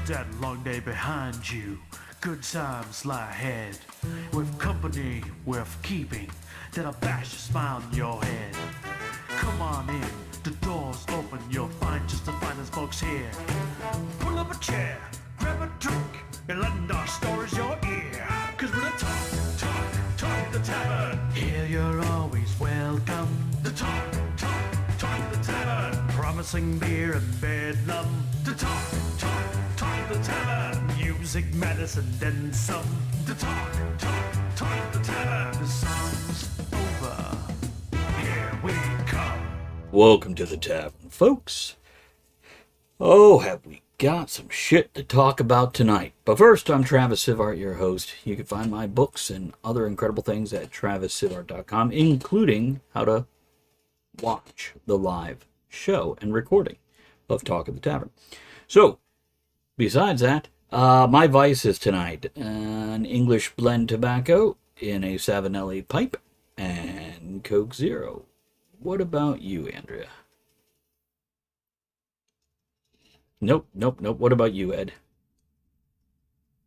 that long day behind you. Good times lie ahead. With company worth keeping, that'll bash a smile on your head. Come on in, the door's open, you'll find just the finest folks here. Pull up a chair, grab a drink, and lend our stories your ear. Cause we're the talk at the tavern. Here you're always welcome. The talk at the tavern. Promising beer and bedlam. The talk at the tavern. Music, medicine, then some. The talk at the tavern. The song's over. Here we come. Welcome to the tavern, folks. Oh, have we got some shit to talk about tonight. But first, I'm Travis Sivart, your host. You can find my books and other incredible things at TravisSivart.com, including how to watch the live show and recording of Talk at the Tavern. So, besides that, my vices tonight, an English blend tobacco in a Savinelli pipe and Coke Zero. What about you, Andrea? Nope. What about you, Ed?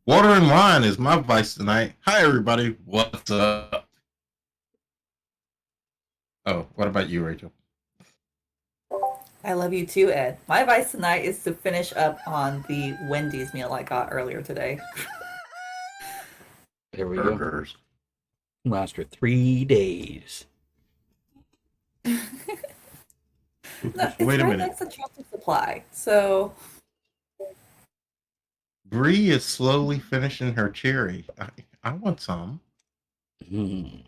Water and wine is my vice tonight. Hi, everybody. What's up? Oh, what about you, Rachel? I love you too, Ed. My advice tonight is to finish up on the Wendy's meal I got earlier today. There we Burgers. go. Last for 3 days. No, it's Wait a right minute. next to Tractor Supply, so Bree is slowly finishing her cherry. I want some. And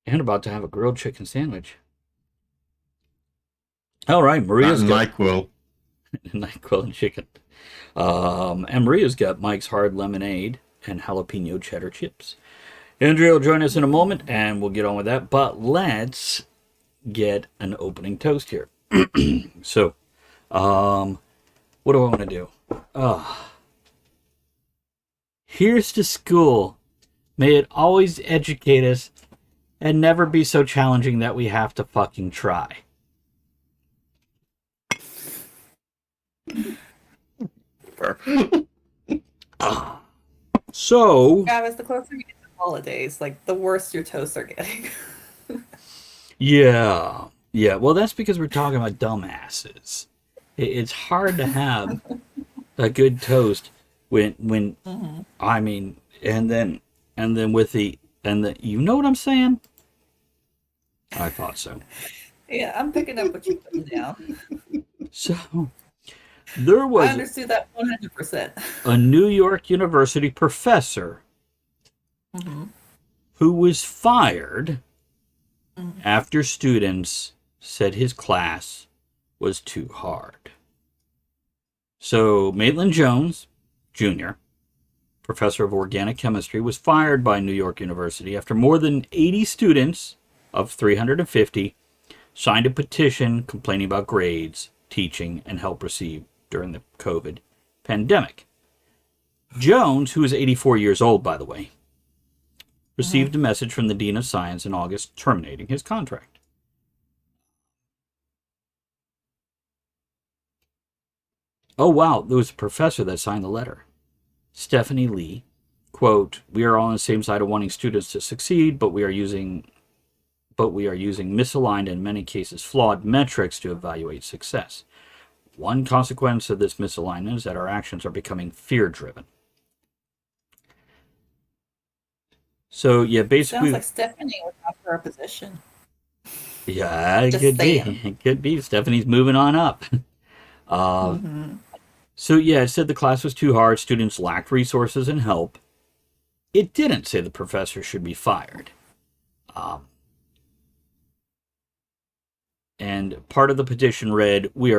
about to have a grilled chicken sandwich. All right, Maria's got NyQuil. NyQuil and chicken. And Maria's got Mike's Hard Lemonade and jalapeno cheddar chips. Andrea will join us in a moment, and we'll get on with that. But let's get an opening toast here. So, what do I want to do? Here's to school. May it always educate us and never be so challenging that we have to fucking try. So, Travis, the closer we get to the holidays, like the worse your toasts are getting. yeah. Well, that's because we're talking about dumbasses. It's hard to have a good toast when I mean, and then with the you know what I'm saying? I thought so. Yeah, I'm picking up what you're putting down. So there I was understood that 100%. a New York University professor who was fired after students said his class was too hard. So Maitland Jones, Jr., professor of organic chemistry, was fired by New York University after more than 80 students of 350 signed a petition complaining about grades, teaching, and help received during the COVID pandemic. Jones, who is 84 years old, by the way, received a message from the Dean of Science in August terminating his contract. Oh, wow, there was a professor that signed the letter. Stephanie Lee, quote, "We are all on the same side of wanting students to succeed, but we are using misaligned and in many cases flawed metrics to evaluate success. One consequence of this misalignment is that our actions are becoming fear-driven." So, yeah, basically... Sounds like Stephanie was up for a position. Yeah, it Just could saying. be. It could be. Stephanie's moving on up. So, yeah, it said the class was too hard, students lacked resources and help. It didn't say the professor should be fired. And part of the petition read, we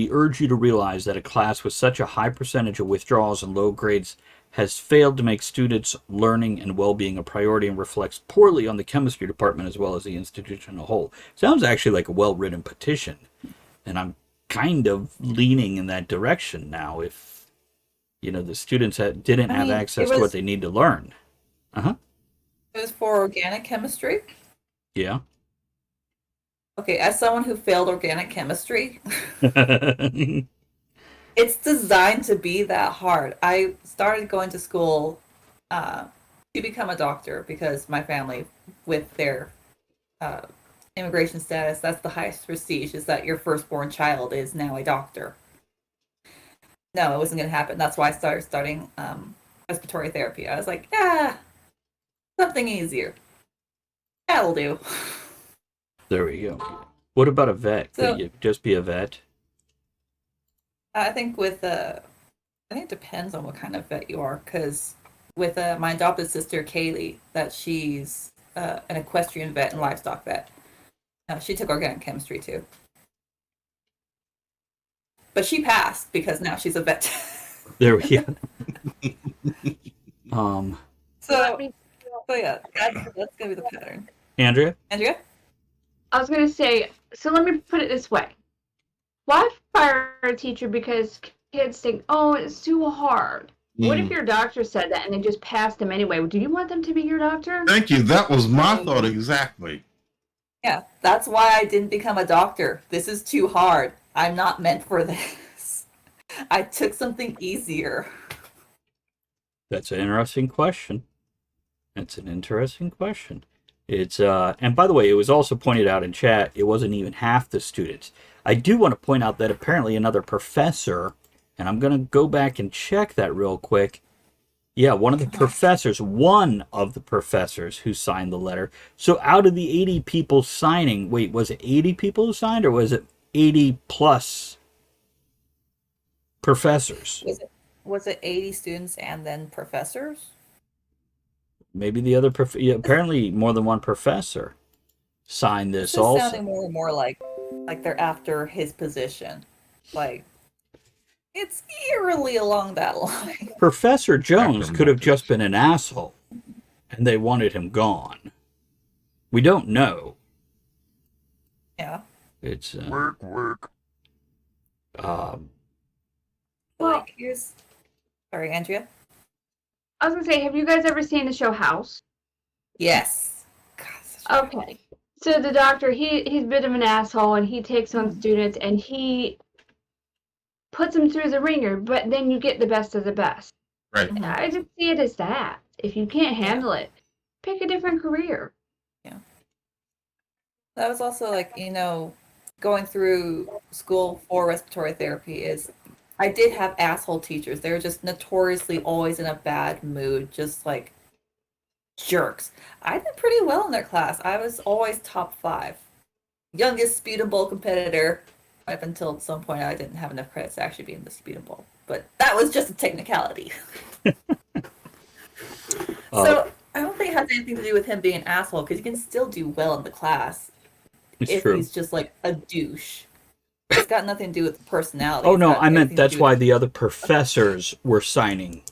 urge you to realize that a class with such a high percentage of withdrawals and low grades has failed to make students' learning and well-being a priority and reflects poorly on the chemistry department as well as the institution as a whole. Sounds actually like a well-written petition, and I'm kind of leaning in that direction now if, the students didn't have access to what they need to learn. It was for organic chemistry? Yeah. Okay, as someone who failed organic chemistry, It's designed to be that hard. I started going to school to become a doctor because my family, with their uh, immigration status, that's the highest prestige, is that your firstborn child is now a doctor. No, it wasn't going to happen. That's why I started studying respiratory therapy. I was like, yeah, something easier. That'll do. There we go. What about a vet? So Could you just be a vet? I think I think it depends on what kind of vet you are. Because with my adopted sister Kaylee, that she's an equestrian vet and livestock vet. She took organic chemistry too, but she passed because now she's a vet. There we go. So, so yeah, that's gonna be the pattern. Andrea? Andrea? I was gonna say, so let me put it this way. Why fire a teacher because kids think, oh, it's too hard? What if your doctor said that and they just passed them anyway? Do you want them to be your doctor? Thank you. That was my thought exactly. Yeah, that's why I didn't become a doctor. This is too hard. I'm not meant for this. I took something easier. That's an interesting question. That's an interesting question. It's and by the way, it was also pointed out in chat, it wasn't even half the students. I do want to point out that apparently another professor, and I'm going to go back and check that real quick. Yeah, one of the professors who signed the letter. So out of the 80 people signing, wait, was it 80 people who signed or was it 80 plus professors? Was it 80 students and then professors? Maybe the other apparently more than one professor signed this This is also. sounding more and more like they're after his position. Like it's eerily along that line. Professor Jones could have just been an asshole and they wanted him gone. We don't know. Yeah. It's Work. Like here's sorry, Andrea. I was gonna say, have you guys ever seen the show House? Yes. God, such a- Okay. So the doctor, he's a bit of an asshole and he takes on students and he puts them through the ringer, but then you get the best of the best. Right. I just see it as that. If you can't handle it, pick a different career. That was also going through school for respiratory therapy is I did have asshole teachers. They were just notoriously always in a bad mood, just like jerks. I did pretty well in their class. I was always top 5. Youngest speed and bowl competitor. Up until some point I didn't have enough credits to actually be in the speed and bowl. But that was just a technicality. So I don't think it has anything to do with him being an asshole, because you can still do well in the class it's if true. he's just like a douche. It's got nothing to do with personality. Oh It's no, got I meant everything to that's do why with- the other professors were signing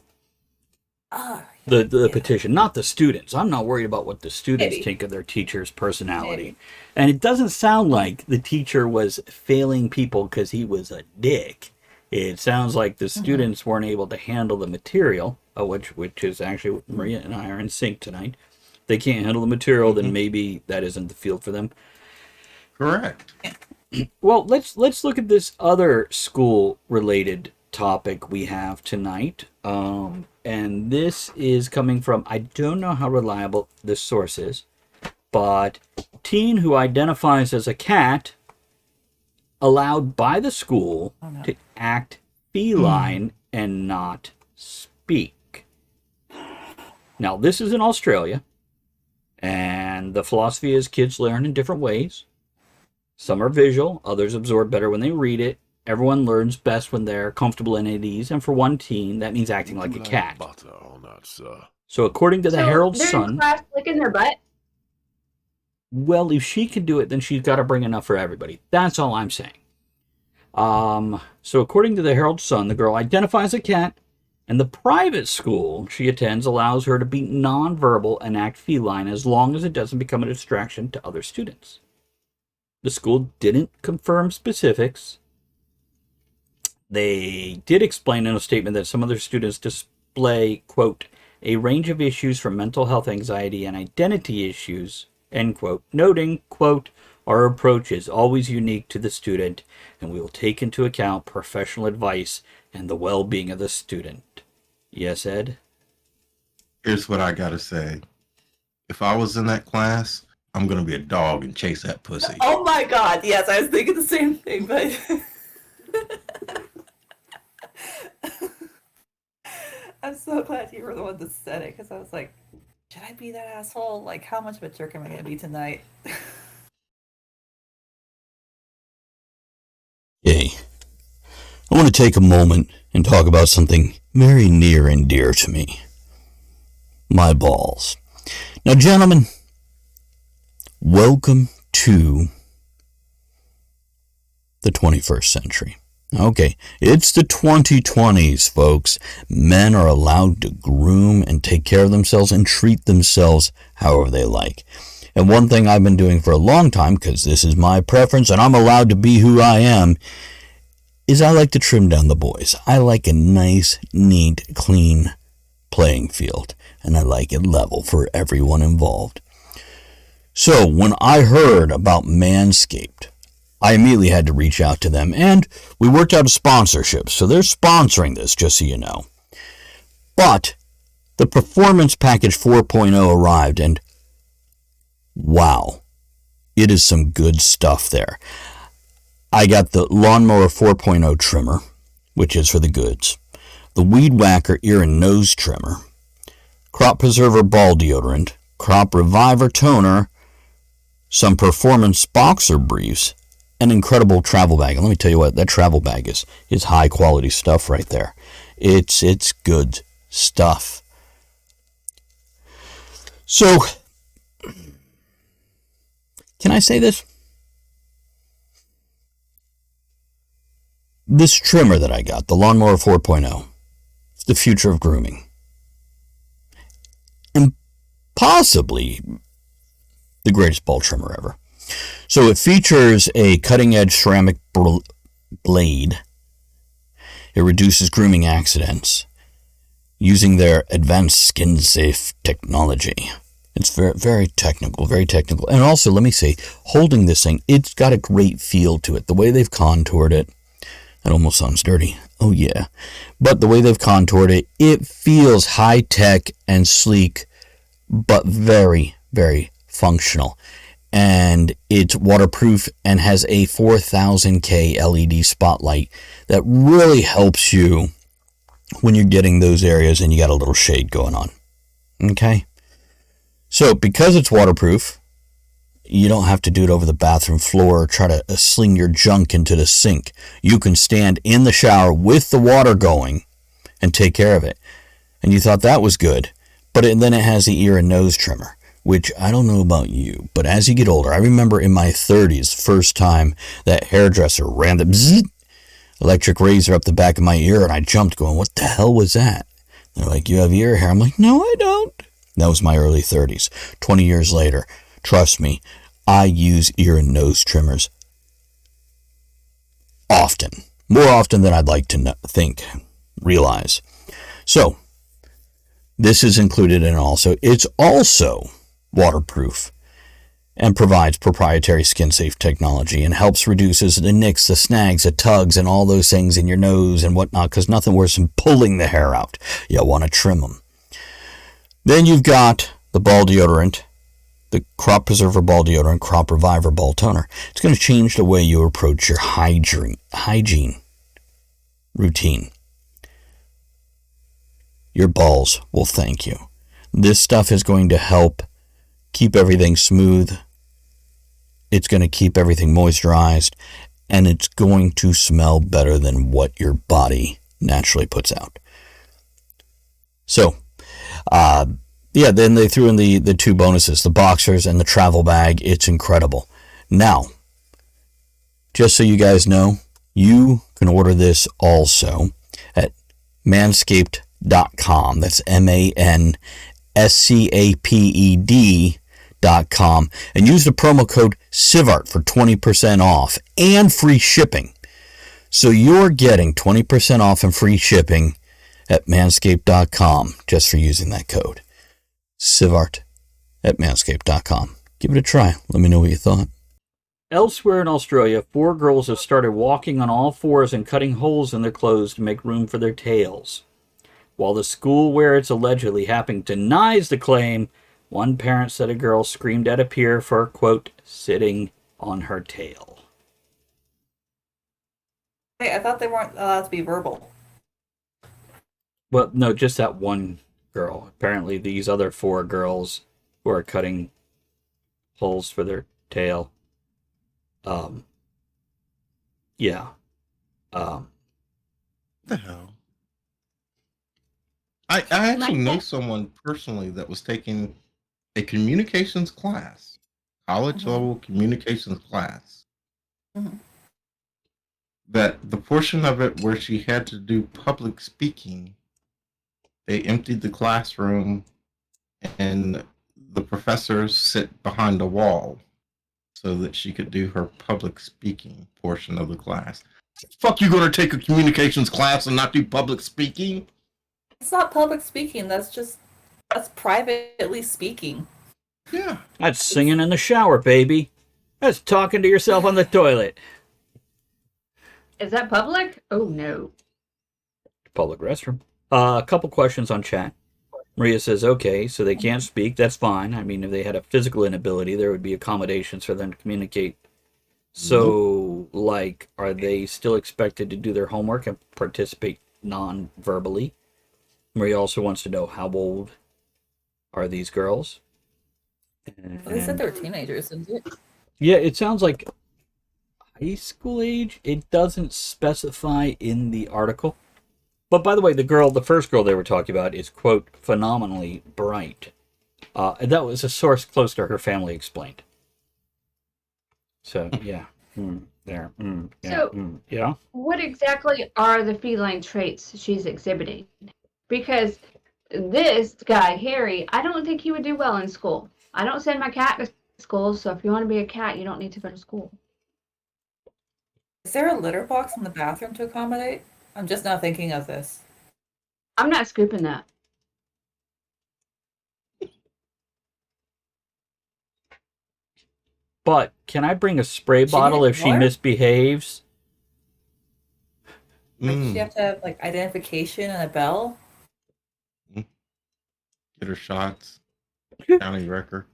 Ah, the petition, not the students. I'm not worried about what the students Maybe. think of their teacher's personality. Maybe. And it doesn't sound like the teacher was failing people because he was a dick. It sounds like the students weren't able to handle the material, which is actually Maria and I are in sync tonight. If they can't handle the material, then maybe that isn't the field for them. Correct. Well, let's look at this other school-related topic we have tonight. And this is coming from, I don't know how reliable this source is, but teen who identifies as a cat allowed by the school to act feline and not speak. Now, this is in Australia, and the philosophy is kids learn in different ways. Some are visual, others absorb better when they read it. Everyone learns best when they're comfortable and at ease, and for one teen, that means acting like a cat. Butter on that, sir. So according to the So Herald they're in Sun, class licking their butt. well, if she can do it, then she's got to bring enough for everybody. That's all I'm saying. So according to the Herald Sun, the girl identifies as a cat, and the private school she attends allows her to be nonverbal and act feline as long as it doesn't become a distraction to other students. The school didn't confirm specifics. They did explain in a statement that some of their students display, quote, a range of issues from mental health, anxiety, and identity issues, end quote, noting, quote, Our approach is always unique to the student, and we will take into account professional advice and the well-being of the student. Yes, Ed? Here's what I gotta say. If I was in that class, I'm gonna be a dog and chase that pussy. Oh my god, yes, I was thinking the same thing, but I'm so glad you were the one that said it, because I was like, should I be that asshole? Like, how much of a jerk am I gonna be tonight? Hey, I want to take a moment and talk about something very near and dear to me. My balls. Now, gentlemen, welcome to the 21st century. Okay, it's the 2020s, folks. Men are allowed to groom and take care of themselves and treat themselves however they like. And one thing I've been doing for a long time, because this is my preference and I'm allowed to be who I am, is I like to trim down the boys. I like a nice, neat, clean playing field. And I like it level for everyone involved. So when I heard about Manscaped, I immediately had to reach out to them, and we worked out a sponsorship. So they're sponsoring this, just so you know. But the Performance Package 4.0 arrived, and wow, it is some good stuff there. I got the Lawnmower 4.0 trimmer, which is for the goods, the Weed Whacker ear and nose trimmer, Crop Preserver ball deodorant, Crop Reviver toner, some performance boxer briefs, an incredible travel bag. And let me tell you what, that travel bag is high quality stuff right there. It's good stuff. So, can I say this? This trimmer that I got, the Lawnmower 4.0, it's the future of grooming. And possibly the greatest ball trimmer ever. So it features a cutting-edge ceramic blade. It reduces grooming accidents using their advanced skin-safe technology. It's very, very technical, very technical. And also, let me say, holding this thing, it's got a great feel to it. The way they've contoured it, that almost sounds dirty. Oh, yeah. But the way they've contoured it, it feels high-tech and sleek, but very, very functional. And it's waterproof and has a 4000K LED spotlight that really helps you when you're getting those areas and you got a little shade going on. Okay? So, because it's waterproof, you don't have to do it over the bathroom floor or try to sling your junk into the sink. You can stand in the shower with the water going and take care of it. And you thought that was good. But then it has the ear and nose trimmer, which I don't know about you, but as you get older, I remember in my 30s, first time that hairdresser ran the bzzz, electric razor up the back of my ear, and I jumped going, what the hell was that? They're like, you have ear hair? I'm like, no, I don't. That was my early 30s. 20 years later, trust me, I use ear and nose trimmers often. More often than I'd like to realize. So, this is included in also. It's also waterproof and provides proprietary skin-safe technology and helps reduces the nicks, the snags, the tugs, and all those things in your nose and whatnot, because nothing worse than pulling the hair out. You want to trim them. Then you've got the ball deodorant, the Crop Preserver ball deodorant, Crop Reviver ball toner. It's going to change the way you approach your hygiene routine. Your balls will thank you. This stuff is going to help keep everything smooth. It's going to keep everything moisturized, and it's going to smell better than what your body naturally puts out. So, then they threw in the two bonuses, the boxers and the travel bag. It's incredible. Now, just so you guys know, you can order this also at manscaped.com. That's manscaped.com, and use the promo code Sivart for 20% off and free shipping. So you're getting 20% off and free shipping at manscaped.com just for using that code. Sivart at manscaped.com. Give it a try. Let me know what you thought. Elsewhere in Australia, 4 girls have started walking on all fours and cutting holes in their clothes to make room for their tails. While the school where it's allegedly happening denies the claim, one parent said a girl screamed at a peer for, quote, sitting on her tail. Hey, I thought they weren't allowed to be verbal. Well, no, just that one girl. Apparently, these other 4 girls who are cutting holes for their tail. Yeah. What the hell? I actually know someone personally that was taking a communications class, college level communications class. Mhm. That the portion of it where she had to do public speaking, they emptied the classroom and the professors sit behind a wall so that she could do her public speaking portion of the class. Fuck, you gonna take a communications class and not do public speaking? It's not public speaking. That's privately speaking. Yeah. That's singing in the shower, baby. That's talking to yourself on the toilet. Is that public? Oh no. Public restroom. A couple questions on chat. Maria says, okay, so they can't speak. That's fine. I mean, if they had a physical inability, there would be accommodations for them to communicate. So, like, are they still expected to do their homework and participate non-verbally? Maria also wants to know, how old are these girls? They said they were teenagers, didn't it? Yeah, it sounds like high school age. It doesn't specify in the article. But by the way, the first girl they were talking about is, quote, phenomenally bright. And that was a source close to her family explained. So, yeah. Yeah. Yeah. What exactly are the feline traits she's exhibiting? Because this guy, Harry, I don't think he would do well in school. I don't send my cat to school, so if you want to be a cat, you don't need to go to school. Is there a litter box in the bathroom to accommodate? I'm just now thinking of this. I'm not scooping that. But can I bring a spray bottle if she what? misbehaves? Like, does she have to have like identification and a bell? Get her shots. County record.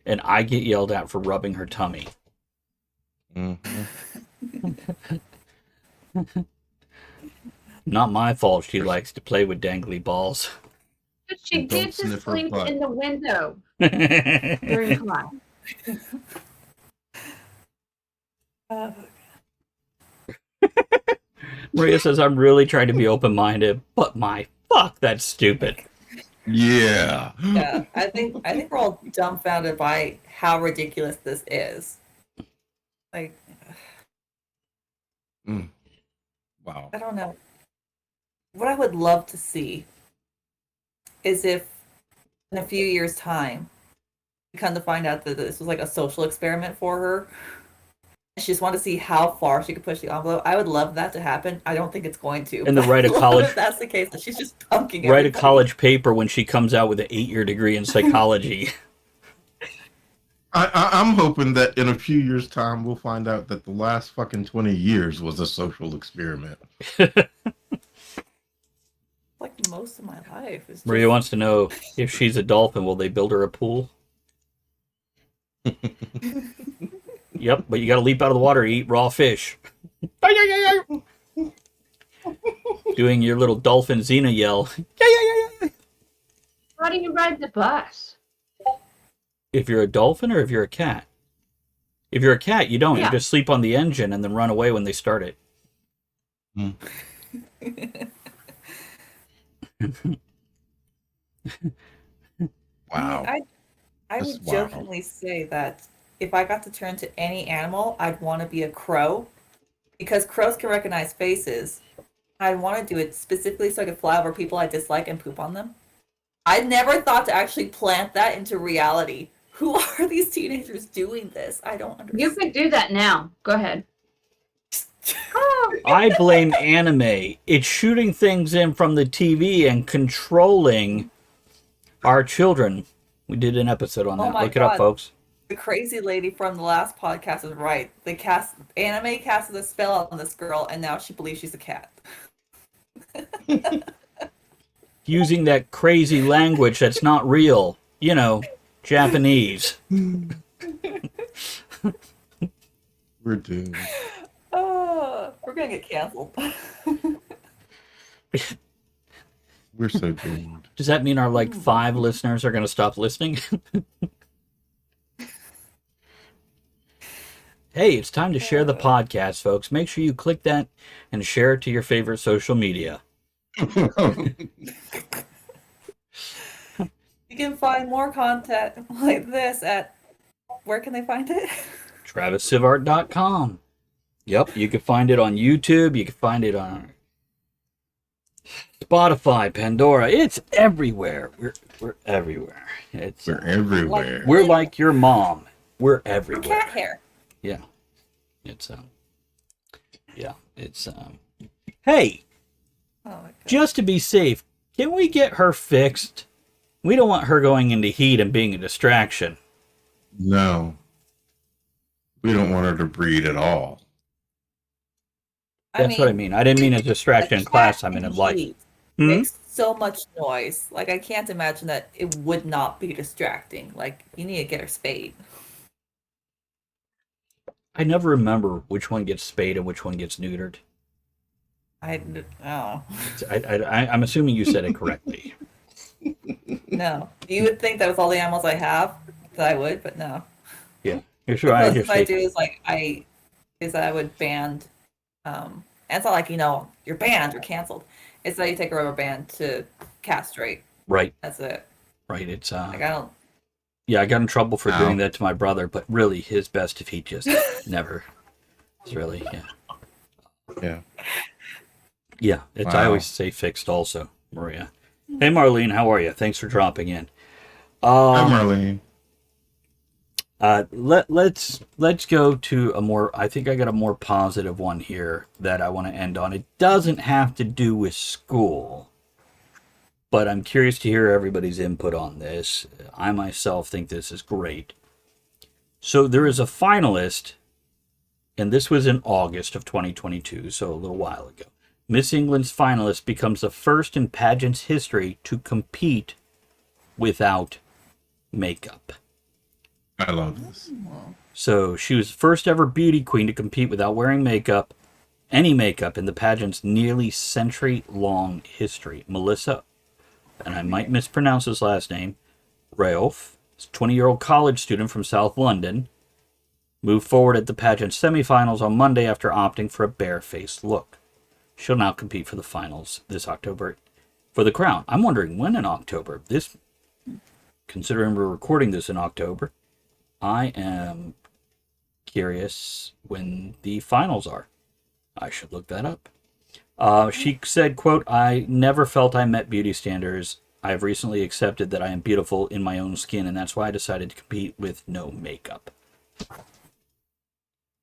And I get yelled at for rubbing her tummy. Not my fault she likes to play with dangly balls. But she Don't did sniff just her sleep butt. in the window during class. Maria says, I'm really trying to be open-minded, but my fuck, that's stupid. Yeah. Yeah, I think we're all dumbfounded by how ridiculous this is. Like, Wow. I don't know. What I would love to see is if in a few years' time we come to find out that this was like a social experiment for her. She just wanted to see how far she could push the envelope. I would love that to happen. I don't think it's going to. And to write a I love college- if that's the case, that she's just punking Write a everybody. college paper when she comes out with an 8-year degree in psychology. I'm hoping that in a few years' time we'll find out that the last fucking 20 years was a social experiment. Like most of my life. Is Maria just... wants to know, if she's a dolphin, will they build her a pool? Yep, but you gotta leap out of the water and eat raw fish. Doing your little dolphin Xena yell. How do you ride the bus? If you're a dolphin or if you're a cat? If you're a cat, you don't. Yeah. You just sleep on the engine and then run away when they start it. Wow. I That's would wild. jokingly say that if I got to turn to any animal, I'd want to be a crow. Because crows can recognize faces. I'd want to do it specifically so I could fly over people I dislike and poop on them. I never thought to actually plant that into reality. Who are these teenagers doing this? I don't understand. You could do that now. Go ahead. I blame anime. It's shooting things in from the TV and controlling our children. We did an episode on Oh that. my Look it up, God. folks. the crazy lady from the last podcast is right. The anime casted a spell on this girl, and now she believes she's a cat. Using that crazy language that's not real. You know, Japanese. We're doomed. Oh, we're gonna get canceled. We're so doomed. Does that mean our 5 listeners are going to stop listening? Hey, it's time to share the podcast, folks. Make sure you click that and share it to your favorite social media. You can find more content like this at, where can they find it? TravisSivart.com. Yep, you can find it on YouTube. You can find it on Spotify, Pandora. It's everywhere. We're everywhere. We're everywhere. We're like your mom. We're everywhere. Cat hair. Yeah. It's Hey, Oh my god. just to be safe, can we get her fixed? We don't want her going into heat and being a distraction. No. We don't want her to breed at all. That's what I mean. I didn't mean a distraction in class. I mean in life. Heat Hmm? makes so much noise. Like, I can't imagine that it would not be distracting. Like, you need to get her spayed. I never remember which one gets spayed and which one gets neutered. Oh. I'm assuming you said it correctly. No. You would think that with all the animals I have, that I would, but no. Yeah, you're sure. The I closest just I do is that I would band, and it's not like, you're banned or canceled. It's that you take a rubber band to castrate. right. That's it. Right. It's Like, I don't. yeah. I got in trouble for Ow. doing that to my brother, but really, his best if he just never. It's really Yeah. yeah. It's I Wow. always say fixed also, Maria. Hey Marlene, how are you? Thanks for dropping in. Hi, Marlene. Let's go to a more. I think I got a more positive one here that I want to end on. It doesn't have to do with school, but I'm curious to hear everybody's input on this. I myself think this is great. So there is a finalist, and this was in August of 2022, so a little while ago. Miss England's finalist becomes the first in pageant's history to compete without makeup. I love this. So she was the first ever beauty queen to compete without wearing makeup, any makeup, in the pageant's nearly century-long history. Melissa, and I might mispronounce his last name, Raouf, a 20-year-old college student from South London, moved forward at the pageant semifinals on Monday after opting for a bare-faced look. She'll now compete for the finals this October for the crown. I'm wondering when in October. Considering we're recording this in October, I am curious when the finals are. I should look that up. She said, quote, "I never felt I met beauty standards. I have recently accepted that I am beautiful in my own skin, and that's why I decided to compete with no makeup."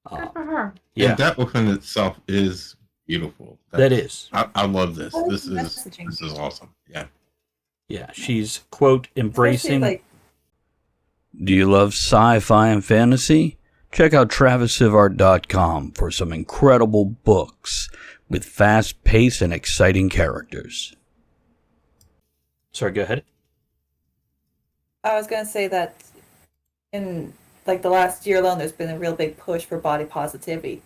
Good for her. Yeah, And that within itself is beautiful. that is. I love this. Oh, This is messaging. awesome. Yeah. Yeah, she's, quote, embracing... Especially, Do you love sci-fi and fantasy? Check out TravisSivart.com for some incredible books with fast pace and exciting characters. Sorry, go ahead. I was gonna say that in the last year alone, there's been a real big push for body positivity.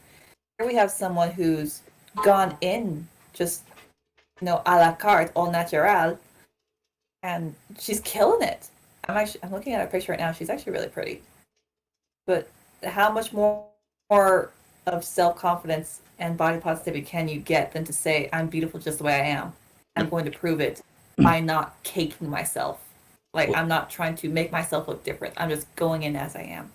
Here we have someone who's gone in just, a la carte, au naturel, and she's killing it. I'm looking at her picture right now. She's actually really pretty. But how much more of self-confidence and body positivity can you get than to say, I'm beautiful just the way I am? I'm going to prove it by not caking myself. I'm not trying to make myself look different. I'm just going in as I am.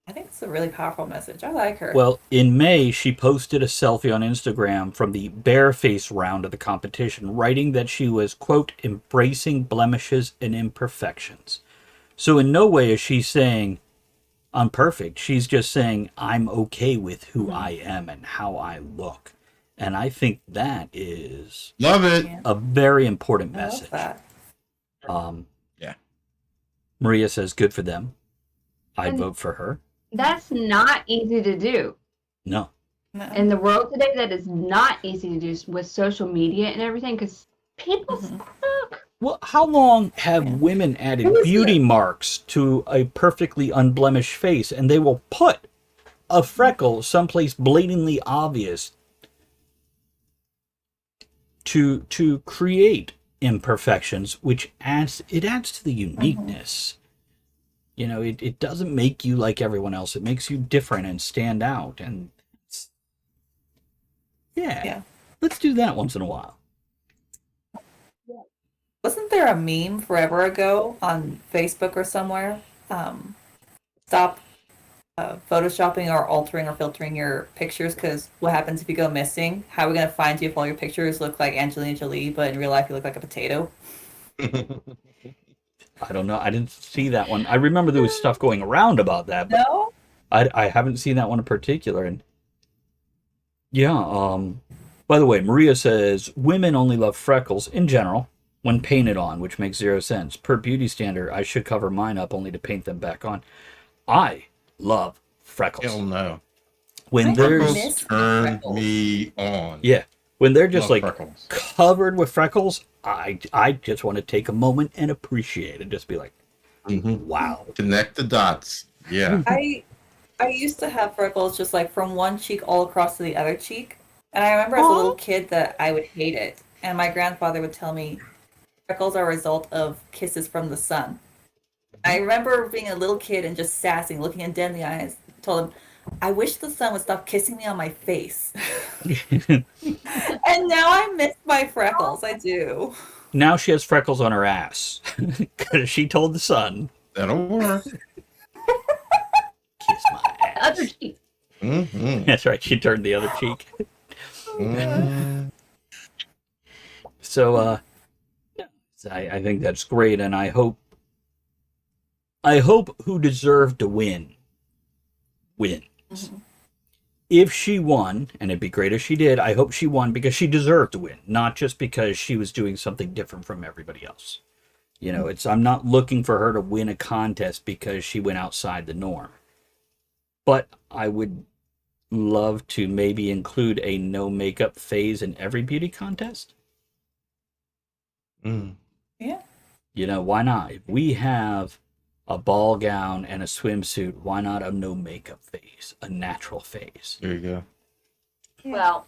I think it's a really powerful message. I like her. Well, in May, she posted a selfie on Instagram from the bareface round of the competition, writing that she was, quote, embracing blemishes and imperfections. So in no way is she saying, I'm perfect. She's just saying, I'm okay with who I am and how I look. And I think that is Love it. Yeah. a very important I love message. that. Yeah. Maria says, good for them. I'd And- vote for her. That's not easy to do. No. No. In the world today, that is not easy to do with social media and everything because people Mhm. suck. Well, how long have Yeah. women added Who is beauty it? marks to a perfectly unblemished face, and they will put a freckle someplace blatantly obvious to create imperfections, which adds to the uniqueness. You know, it doesn't make you like everyone else. It makes you different and stand out. And Yeah. let's do that once in a while. Wasn't there a meme forever ago on Facebook or somewhere? Stop photoshopping or altering or filtering your pictures because what happens if you go missing? How are we going to find you if all your pictures look like Angelina Jolie, but in real life you look like a potato? I don't know. I didn't see that one. I remember there was stuff going around about that, but No? I haven't seen that one in particular. And yeah, by the way, Maria says women only love freckles in general when painted on, which makes 0 sense. Per beauty standard, I should cover mine up only to paint them back on. I love freckles. Hell no. When I there's miss Turn freckles. me on. yeah, when they're just Love like freckles. covered with freckles, I just want to take a moment and appreciate it. Just be like, Mhm. wow. Connect the dots. Yeah. I used to have freckles just like from one cheek all across to the other cheek. And I remember as a little kid that I would hate it. And my grandfather would tell me freckles are a result of kisses from the sun. I remember being a little kid and just sassing, looking him dead in the eyes, told him, I wish the sun would stop kissing me on my face. And now I miss my freckles. I do. Now she has freckles on her ass because she told the sun, That'll work. kiss my ass. Other cheek. Mm-hmm. That's right. She turned the other cheek. Mm-hmm. So, I think that's great, and I hope who deserved to win wins. Mhm. If she won, and it'd be great if she did, I hope she won because she deserved to win, not just because she was doing something different from everybody else. You know, I'm not looking for her to win a contest because she went outside the norm. But I would love to maybe include a no makeup phase in every beauty contest. Mm. Yeah. You know, why not? If we have a ball gown and a swimsuit, why not a no makeup phase, a natural phase? There you go. Yeah. Well,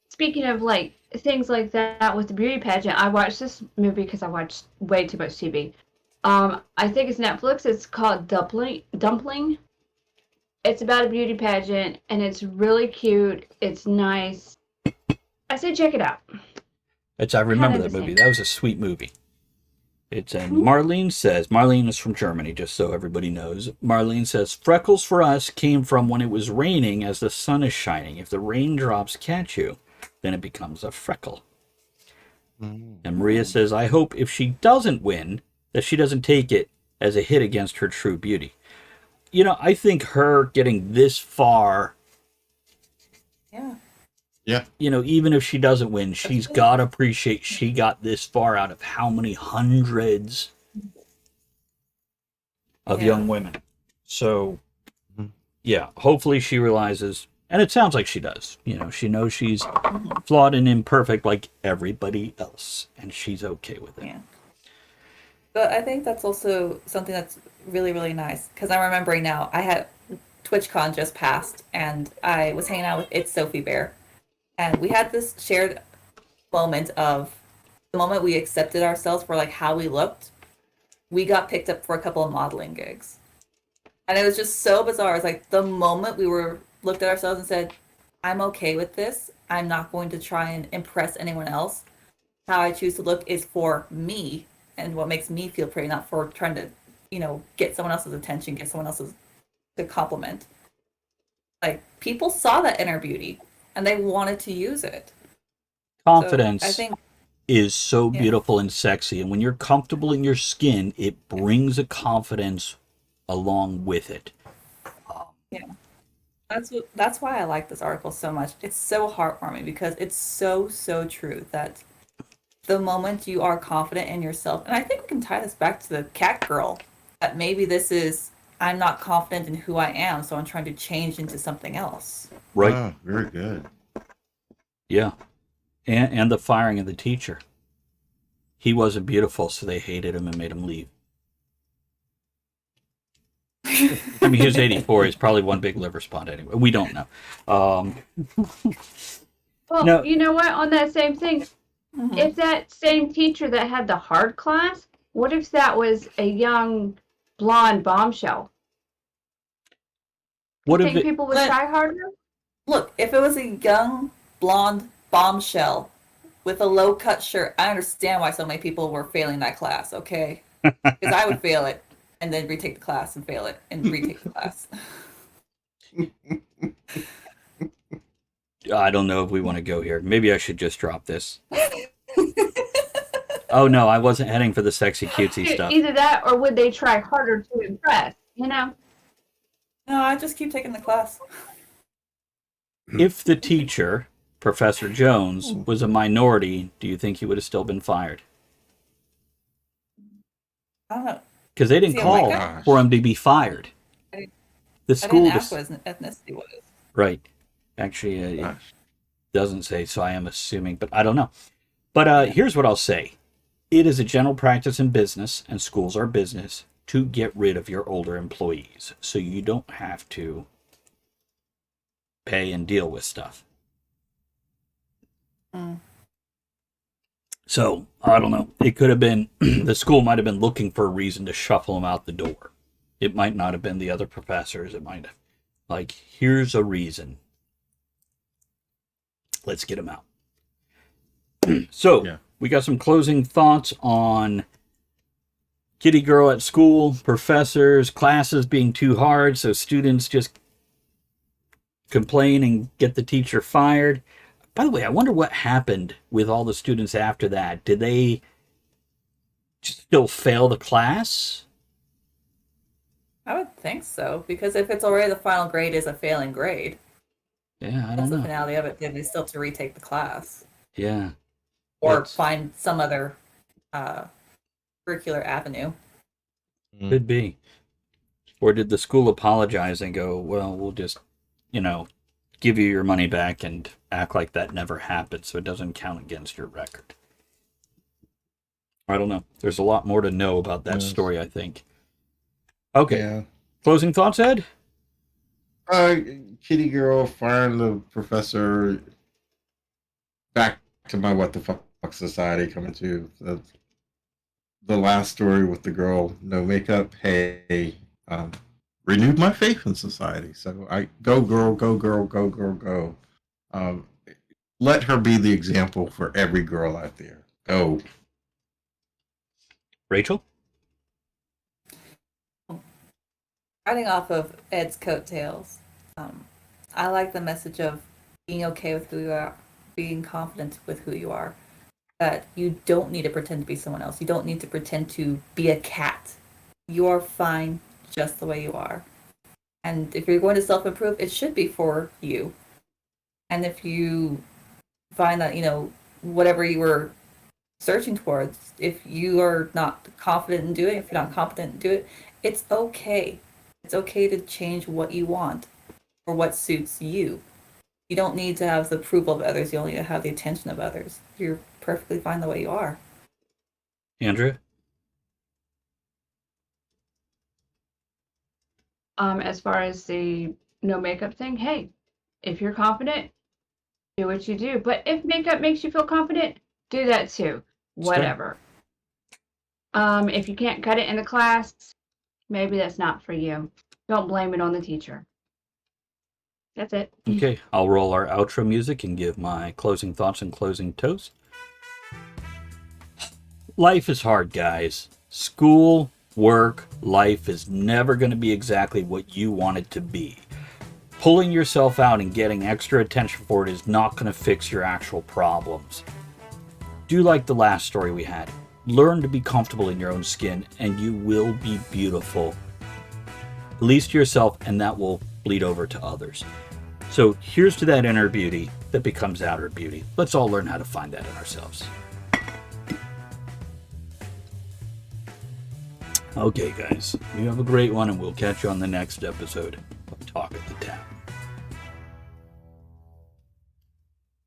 speaking of like things like that with the beauty pageant, I watched this movie because I watched way too much TV. I think it's Netflix. It's called Dumpling. It's about a beauty pageant, and it's really cute. It's nice. I say check it out. I remember Kinda that the movie. same. That was a sweet movie. It's and Marlene says, Marlene is from Germany, just so everybody knows. Marlene says, freckles for us came from when it was raining as the sun is shining. If the raindrops catch you, then it becomes a freckle. Mm. And Maria says, I hope if she doesn't win, that she doesn't take it as a hit against her true beauty. You know, I think her getting this far, Yeah. Yeah. you know, even if she doesn't win, she's good. got to appreciate she got this far out of how many hundreds of Yeah. young women. So, Mhm. yeah, hopefully she realizes, and it sounds like she does. You know, she knows she's flawed and imperfect like everybody else, and she's okay with it. Yeah. But I think that's also something that's really, really nice because I'm remembering now. I had TwitchCon just passed, and I was hanging out with It's Sophie Bear, and we had this shared moment of the moment we accepted ourselves for like how we looked. We got picked up for a couple of modeling gigs, and it was just so bizarre. It's like the moment we were looked at ourselves and said, "I'm okay with this. I'm not going to try and impress anyone else. How I choose to look is for me." And what makes me feel pretty, not for trying to, get someone else's attention, get someone else's to compliment. Like people saw that inner beauty and they wanted to use it. Confidence So I think is so Yeah. beautiful and sexy, and when you're comfortable in your skin, it brings a confidence along with it. that's why I like this article so much. It's so heartwarming because it's so true that the moment you are confident in yourself, and I think we can tie this back to the cat girl, that maybe this is I'm not confident in who I am, so I'm trying to change into something else. Right. Oh, very good. Yeah. And the firing of the teacher. He wasn't beautiful, so they hated him and made him leave. I mean, he was 84. He's probably one big liver spot anyway. We don't know. Well, No. you know what? On that same thing, Mhm. if that same teacher that had the hard class, what if that was a young blonde bombshell? What You if think it? people would But- try harder? Look, if it was a young blonde bombshell with a low cut shirt, I understand why so many people were failing that class, okay? Because I would fail it and then retake the class and fail it and retake the class. I don't know if we want to go here. Maybe I should just drop this. Oh no, I wasn't heading for the sexy cutesy stuff. Either that, or would they try harder to impress? You know? No, I just keep taking the class. If the teacher, Professor Jones, was a minority, do you think he would have still been fired? I don't know. Because they didn't See, call gosh. for him to be fired. I The I school, didn't ask what his ethnicity was. right? Actually, it Gosh. doesn't say, so I am assuming, but I don't know. But here's what I'll say: it is a general practice in business, and schools are business, to get rid of your older employees, so you don't have to pay and deal with stuff. Mm. So, I don't know. It could have been, the school might have been looking for a reason to shuffle him out the door. It might not have been the other professors. It might have, like, here's a reason. Let's get him out. So, Yeah. we got some closing thoughts on kitty girl at school, professors, classes being too hard, so students just complain and get the teacher fired. By the way, I wonder what happened with all the students after that. Did they still fail the class? I would think so, because if it's already the final grade is a failing grade, Yeah, I that's don't the know. finality of it. Then they still have to retake the class Yeah. or That's- find some other curricular avenue. Could be. Or did the school apologize and go, well, we'll just, give you your money back and act like that never happened so it doesn't count against your record? I don't know. There's a lot more to know about that Yes. story, I think. Okay. Yeah. Closing thoughts, Ed? Kitty girl firing the professor. Back to my what the fuck society coming to the last story with the girl no makeup. Hey, renewed my faith in society. So I go girl, go girl, go girl, go. Let her be the example for every girl out there. Go. Rachel? Riding off of Ed's coattails, I like the message of being okay with who you are, being confident with who you are. That you don't need to pretend to be someone else. You don't need to pretend to be a cat. You're fine just the way you are. And if you're going to self-improve, it should be for you. And if you find that, whatever you were searching towards, if you are not confident in doing it, if you're not competent in doing it, it's okay. It's okay to change what you want or what suits you. You don't need to have the approval of others. You only need to have the attention of others. You're perfectly fine the way you are. Andrea? As far as the no makeup thing, hey, if you're confident, do what you do. But if makeup makes you feel confident, do that too. Whatever. If you can't cut it in the class, maybe that's not for you. Don't blame it on the teacher. That's it. Okay, I'll roll our outro music and give my closing thoughts and closing toast. Life is hard, guys. School, work, life is never going to be exactly what you want it to be. Pulling yourself out and getting extra attention for it is not going to fix your actual problems. Do like the last story we had. Learn to be comfortable in your own skin, and you will be beautiful. At least to yourself, and that will bleed over to others. So here's to that inner beauty that becomes outer beauty. Let's all learn how to find that in ourselves. Okay, guys. You have a great one, and we'll catch you on the next episode of Talk at the Tap.